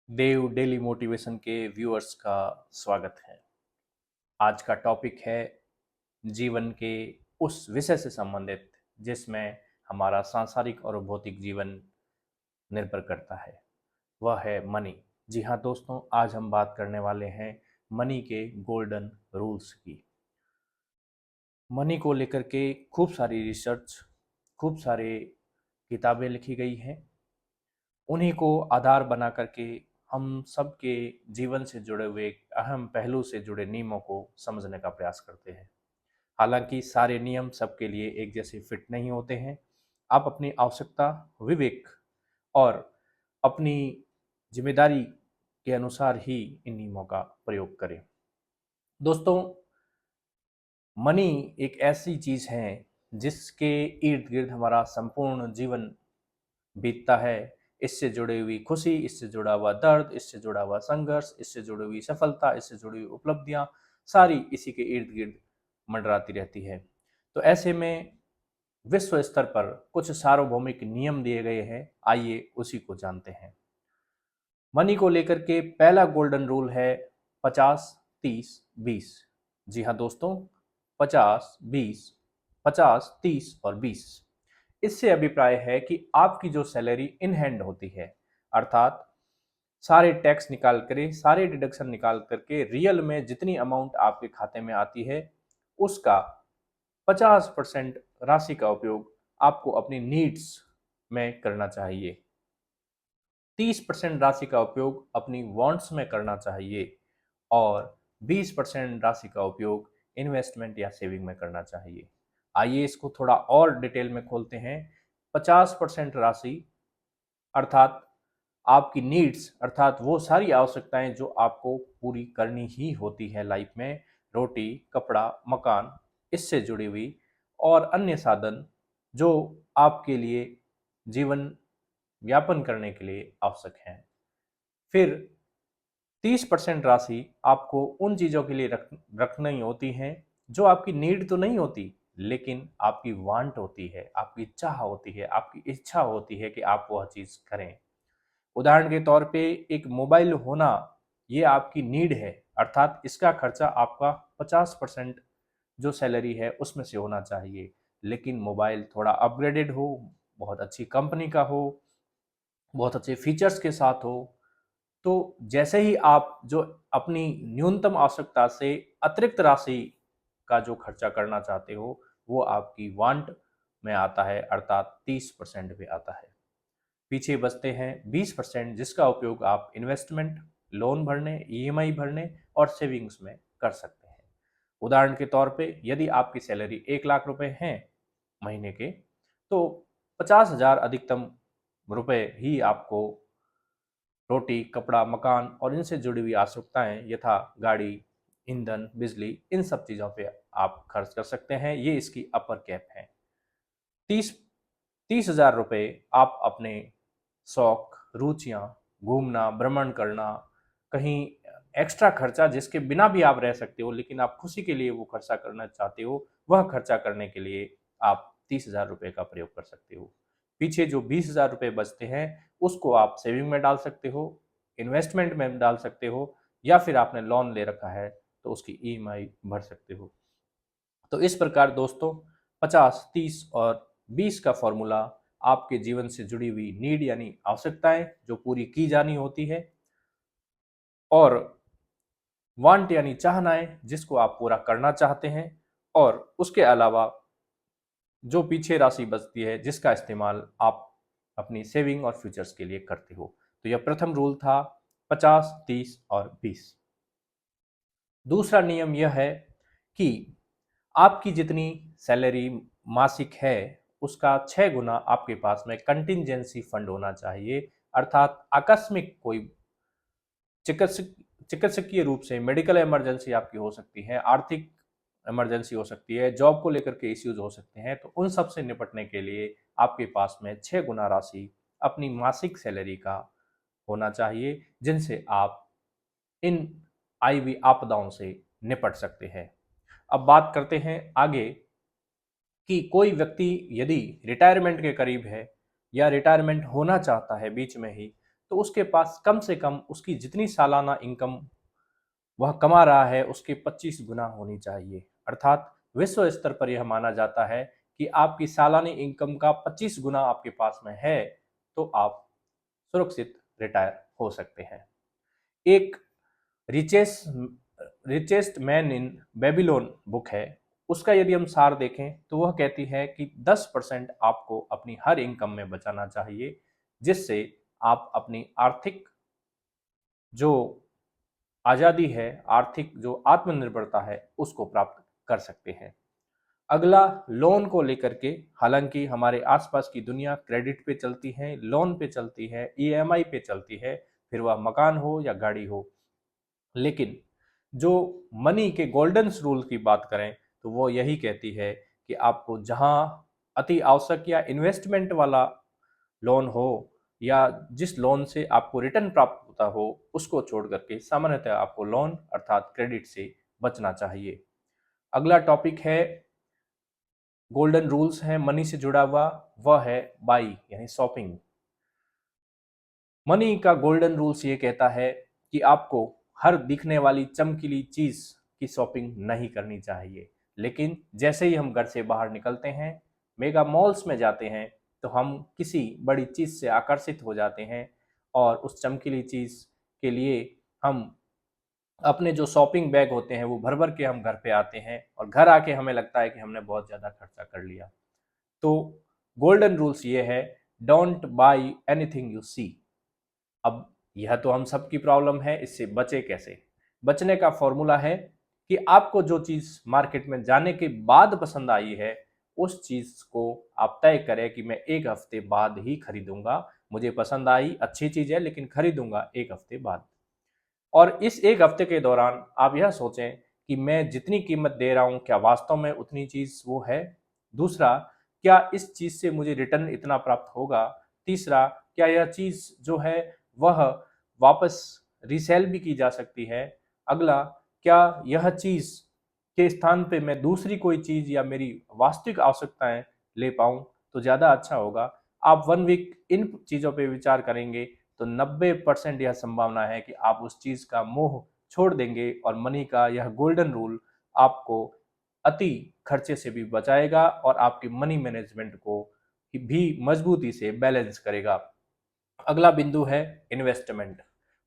देव daily motivation के viewers का स्वागत है। आज का टॉपिक है जीवन के उस विषय से संबंधित जिसमें हमारा सांसारिक और भौतिक जीवन निर्भर करता है। वह है मनी। जी हाँ दोस्तों, आज हम बात करने वाले हैं मनी के गोल्डन रूल्स की। मनी को लेकर के खूब सारी रिसर्च, खूब सारे किताबें लिखी गई हैं। उन्हीं को आधार बना करके हम सबके जीवन से जुड़े हुए एक अहम पहलू से जुड़े नियमों को समझने का प्रयास करते हैं। हालांकि सारे नियम सबके लिए एक जैसे फिट नहीं होते हैं। आप अपनी आवश्यकता, विवेक और अपनी जिम्मेदारी के अनुसार ही इन नियमों का प्रयोग करें। दोस्तों, मनी एक ऐसी चीज है जिसके इर्द गिर्द हमारा संपूर्ण जीवन बीतता है। इससे जुड़ी हुई खुशी, इससे जुड़ा हुआ दर्द, इससे जुड़ा हुआ संघर्ष, इससे जुड़ी हुई सफलता, इससे जुड़ी हुई उपलब्धियां सारी इसी के इर्द गिर्द मंडराती रहती है। तो ऐसे में विश्व स्तर पर कुछ सार्वभौमिक नियम दिए गए हैं। आइए उसी को जानते हैं। मनी को लेकर के पहला गोल्डन रूल है 50-30-20। जी हाँ दोस्तों, 50-20, 50-30 और 20। इससे अभिप्राय है कि आपकी जो सैलरी इन हैंड होती है, अर्थात सारे टैक्स निकाल कर, सारे डिडक्शन निकाल करके रियल में जितनी अमाउंट आपके खाते में आती है उसका 50% राशि का उपयोग आपको अपनी नीड्स में करना चाहिए, 30% राशि का उपयोग अपनी वांट्स में करना चाहिए और 20% राशि का उपयोग इन्वेस्टमेंट या सेविंग में करना चाहिए। आइए इसको थोड़ा और डिटेल में खोलते हैं। 50% राशि अर्थात आपकी नीड्स, अर्थात वो सारी आवश्यकताएं जो आपको पूरी करनी ही होती है लाइफ में, रोटी, कपड़ा, मकान, इससे जुड़ी हुई और अन्य साधन जो आपके लिए जीवन व्यापन करने के लिए आवश्यक हैं। फिर 30% राशि आपको उन चीज़ों के लिए रखनी होती हैं जो आपकी नीड तो नहीं होती, लेकिन आपकी वांट होती है, आपकी चाह होती है, आपकी इच्छा होती है कि आप वह चीज़ करें। उदाहरण के तौर पे एक मोबाइल होना, ये आपकी नीड है, अर्थात इसका खर्चा आपका 50% जो सैलरी है उसमें से होना चाहिए। लेकिन मोबाइल थोड़ा अपग्रेडेड हो, बहुत अच्छी कंपनी का हो, बहुत अच्छे फीचर्स के साथ हो, तो जैसे ही आप जो अपनी न्यूनतम आवश्यकता से अतिरिक्त राशि का जो खर्चा करना चाहते हो वो आपकी वांट में आता है, अर्थात 30% में आता है। पीछे बचते हैं 20% जिसका उपयोग आप इन्वेस्टमेंट, लोन भरने, ईएमआई भरने और सेविंग्स में कर सकते हैं। उदाहरण के तौर पे यदि आपकी सैलरी 1 लाख रुपए है महीने के, तो 50,000 अधिकतम रुपए ही आपको रोटी, कपड़ा, मकान और इनसे जुड़ी हुई आवश्यकताएं यथा गाड़ी, ईंधन, बिजली, इन सब चीज़ों पे आप खर्च कर सकते हैं। ये इसकी अपर कैप है। 30,000 रुपये आप अपने शौक, रुचियां, घूमना, भ्रमण करना, कहीं एक्स्ट्रा खर्चा जिसके बिना भी आप रह सकते हो लेकिन आप खुशी के लिए वो खर्चा करना चाहते हो, वह खर्चा करने के लिए आप 30,000 रुपये का प्रयोग कर सकते हो। पीछे जो 20,000 रुपये बचते हैं उसको आप सेविंग में डाल सकते हो, इन्वेस्टमेंट में डाल सकते हो, या फिर आपने लोन ले रखा है तो उसकी ईएमआई भर सकते हो। तो इस प्रकार दोस्तों, 50, 30 और 20 का फॉर्मूला आपके जीवन से जुड़ी हुई नीड यानी आवश्यकताएं जो पूरी की जानी होती है, और वांट यानी चाहनाएं जिसको आप पूरा करना चाहते हैं, और उसके अलावा जो पीछे राशि बचती है जिसका इस्तेमाल आप अपनी सेविंग और फ्यूचर्स के लिए करते हो। तो यह प्रथम रूल था, 50, 30 और 20। दूसरा नियम यह है कि आपकी जितनी सैलरी मासिक है उसका 6 गुना आपके पास में कंटिंजेंसी फंड होना चाहिए, अर्थात आकस्मिक कोई चिकित्सक चिकित्सकीय रूप से मेडिकल इमरजेंसी आपकी हो सकती है, आर्थिक इमरजेंसी हो सकती है, जॉब को लेकर के इश्यूज हो सकते हैं, तो उन सब से निपटने के लिए आपके पास में 6 गुना राशि अपनी मासिक सैलरी का होना चाहिए, जिनसे आप इन आई हुई आपदाओं से निपट सकते हैं। अब बात करते हैं आगे कि कोई व्यक्ति यदि रिटायरमेंट के करीब है या रिटायरमेंट होना चाहता है बीच में ही, तो उसके पास कम से कम उसकी जितनी सालाना इनकम वह कमा रहा है उसके 25 गुना होनी चाहिए। अर्थात विश्व स्तर पर यह माना जाता है कि आपकी सालानी इनकम का 25 गुना आपके पास में है तो आप सुरक्षित रिटायर हो सकते हैं। एक richest richest man in Babylon book है, उसका यदि हम सार देखें तो वह कहती है कि 10% आपको अपनी हर इनकम में बचाना चाहिए, जिससे आप अपनी आर्थिक जो आज़ादी है, आर्थिक जो आत्मनिर्भरता है, उसको प्राप्त कर सकते हैं। अगला लोन को लेकर के, हालांकि हमारे आसपास की दुनिया क्रेडिट पे चलती है, लोन पे चलती है, ईएमआई पे चलती है, फिर वह मकान हो या गाड़ी हो, लेकिन जो मनी के गोल्डन रूल की बात करें तो वो यही कहती है कि आपको जहां अति आवश्यक या इन्वेस्टमेंट वाला लोन हो या जिस लोन से आपको रिटर्न प्राप्त होता हो उसको छोड़ करके सामान्यतः आपको लोन अर्थात क्रेडिट से बचना चाहिए। अगला टॉपिक है, गोल्डन रूल्स है मनी से जुड़ा हुआ, वह है बाई यानी शॉपिंग। मनी का गोल्डन रूल्स ये कहता है कि आपको हर दिखने वाली चमकीली चीज की शॉपिंग नहीं करनी चाहिए, लेकिन जैसे ही हम घर से बाहर निकलते हैं, मेगा मॉल्स में जाते हैं, तो हम किसी बड़ी चीज से आकर्षित हो जाते हैं और उस चमकीली चीज के लिए हम अपने जो शॉपिंग बैग होते हैं वो भर भर के हम घर पे आते हैं और घर आके हमें लगता है कि हमने बहुत ज्यादा खर्चा कर लिया। तो गोल्डन रूल्स ये है, don't buy anything you see. अब यह तो हम सबकी प्रॉब्लम है, इससे बचे कैसे? बचने का फॉर्मूला है कि आपको जो चीज मार्केट में जाने के बाद पसंद आई है उस चीज को आप तय करें कि मैं एक हफ्ते बाद ही खरीदूंगा। मुझे पसंद आई, अच्छी चीज है, लेकिन खरीदूंगा एक हफ्ते बाद। और इस एक हफ्ते के दौरान आप यह सोचें कि मैं जितनी कीमत दे रहा हूं क्या वास्तव में उतनी चीज वो है। दूसरा, क्या इस चीज से मुझे रिटर्न इतना प्राप्त होगा। तीसरा, क्या यह चीज जो है वह वापस रीसेल भी की जा सकती है। अगला, क्या यह चीज के स्थान पे मैं दूसरी कोई चीज या मेरी वास्तविक आवश्यकताएं ले पाऊं तो ज्यादा अच्छा होगा। आप 1 वीक इन चीजों पे विचार करेंगे तो 90% यह संभावना है कि आप उस चीज का मोह छोड़ देंगे और मनी का यह गोल्डन रूल आपको अति खर्चे से भी बचाएगा और आपकी मनी मैनेजमेंट को भी मजबूती से बैलेंस करेगा। अगला बिंदु है इन्वेस्टमेंट।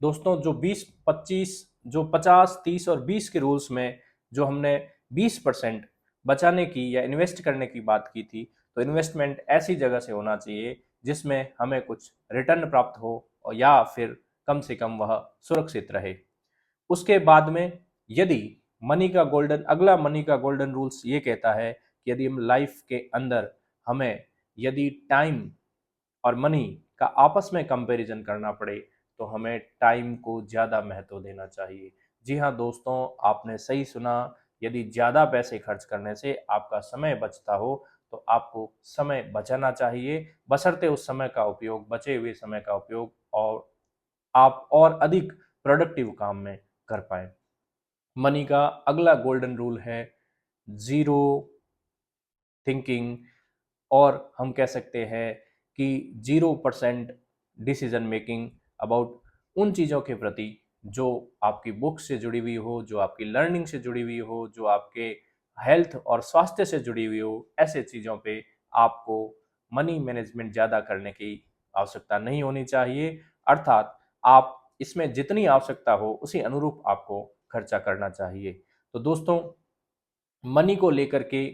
दोस्तों, जो 20-25, जो 50, 30 और 20 के रूल्स में जो हमने 20% बचाने की या इन्वेस्ट करने की बात की थी, तो इन्वेस्टमेंट ऐसी जगह से होना चाहिए जिसमें हमें कुछ रिटर्न प्राप्त हो और या फिर कम से कम वह सुरक्षित रहे। उसके बाद में यदि अगला मनी का गोल्डन रूल्स ये कहता है कि यदि हम लाइफ के अंदर हमें यदि टाइम और मनी का आपस में कंपैरिजन करना पड़े तो हमें टाइम को ज़्यादा महत्व देना चाहिए। जी हाँ दोस्तों, आपने सही सुना। यदि ज़्यादा पैसे खर्च करने से आपका समय बचता हो तो आपको समय बचाना चाहिए, बशर्ते उस समय का उपयोग, बचे हुए समय का उपयोग और आप और अधिक प्रोडक्टिव काम में कर पाए। मनी का अगला गोल्डन रूल है जीरो थिंकिंग, और हम कह सकते हैं कि 0% डिसीजन मेकिंग अबाउट उन चीज़ों के प्रति जो आपकी बुक से जुड़ी हुई हो, जो आपकी लर्निंग से जुड़ी हुई हो, जो आपके हेल्थ और स्वास्थ्य से जुड़ी हुई हो। ऐसे चीज़ों पे आपको मनी मैनेजमेंट ज़्यादा करने की आवश्यकता नहीं होनी चाहिए। अर्थात आप इसमें जितनी आवश्यकता हो उसी अनुरूप आपको खर्चा करना चाहिए। तो दोस्तों, मनी को लेकर के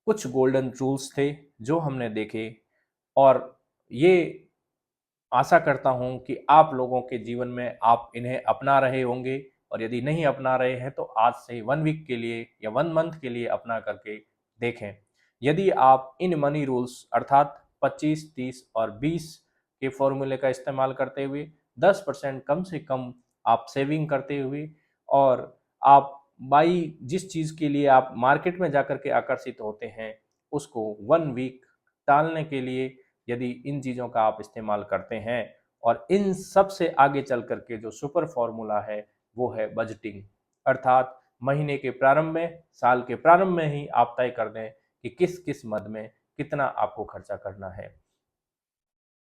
कुछ गोल्डन रूल्स थे जो हमने देखे, और ये आशा करता हूं कि आप लोगों के जीवन में आप इन्हें अपना रहे होंगे, और यदि नहीं अपना रहे हैं तो आज से 1 वीक के लिए या 1 मंथ के लिए अपना करके देखें। यदि आप इन मनी रूल्स अर्थात 25, 30 और 20 के फॉर्मूले का इस्तेमाल करते हुए 10% कम से कम आप सेविंग करते हुए, और आप जिस चीज़ के लिए आप मार्केट में जाकर के आकर्षित होते हैं उसको 1 वीक टालने के लिए यदि इन चीज़ों का आप इस्तेमाल करते हैं, और इन सब से आगे चल करके जो सुपर फॉर्मूला है वो है बजटिंग। अर्थात महीने के प्रारंभ में, साल के प्रारंभ में ही आप तय कर दें कि किस किस मद में कितना आपको खर्चा करना है।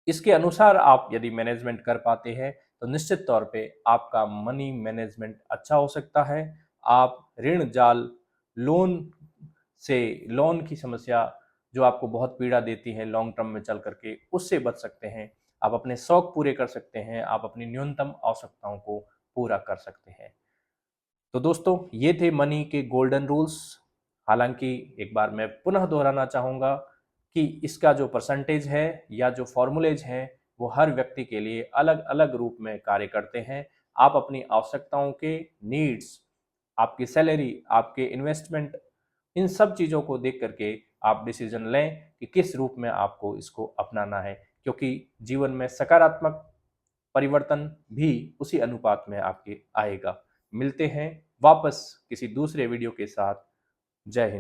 इसके अनुसार आप यदि मैनेजमेंट कर पाते हैं तो निश्चित तौर पे आपका मनी मैनेजमेंट अच्छा हो सकता है। आप ऋण जाल, लोन से, लोन की समस्या जो आपको बहुत पीड़ा देती है लॉन्ग टर्म में चल करके, उससे बच सकते हैं। आप अपने शौक पूरे कर सकते हैं, आप अपनी न्यूनतम आवश्यकताओं को पूरा कर सकते हैं। तो दोस्तों, ये थे मनी के गोल्डन रूल्स। हालांकि एक बार मैं पुनः दोहराना चाहूँगा कि इसका जो परसेंटेज है या जो फॉर्मूलेज हैं वो हर व्यक्ति के लिए अलग अलग रूप में कार्य करते हैं। आप अपनी आवश्यकताओं के, नीड्स, आपकी सैलरी, आपके इन्वेस्टमेंट, इन सब चीज़ों को देख करके आप डिसीजन लें कि किस रूप में आपको इसको अपनाना है, क्योंकि जीवन में सकारात्मक परिवर्तन भी उसी अनुपात में आपके आएगा। मिलते हैं वापस किसी दूसरे वीडियो के साथ। जय हिंद।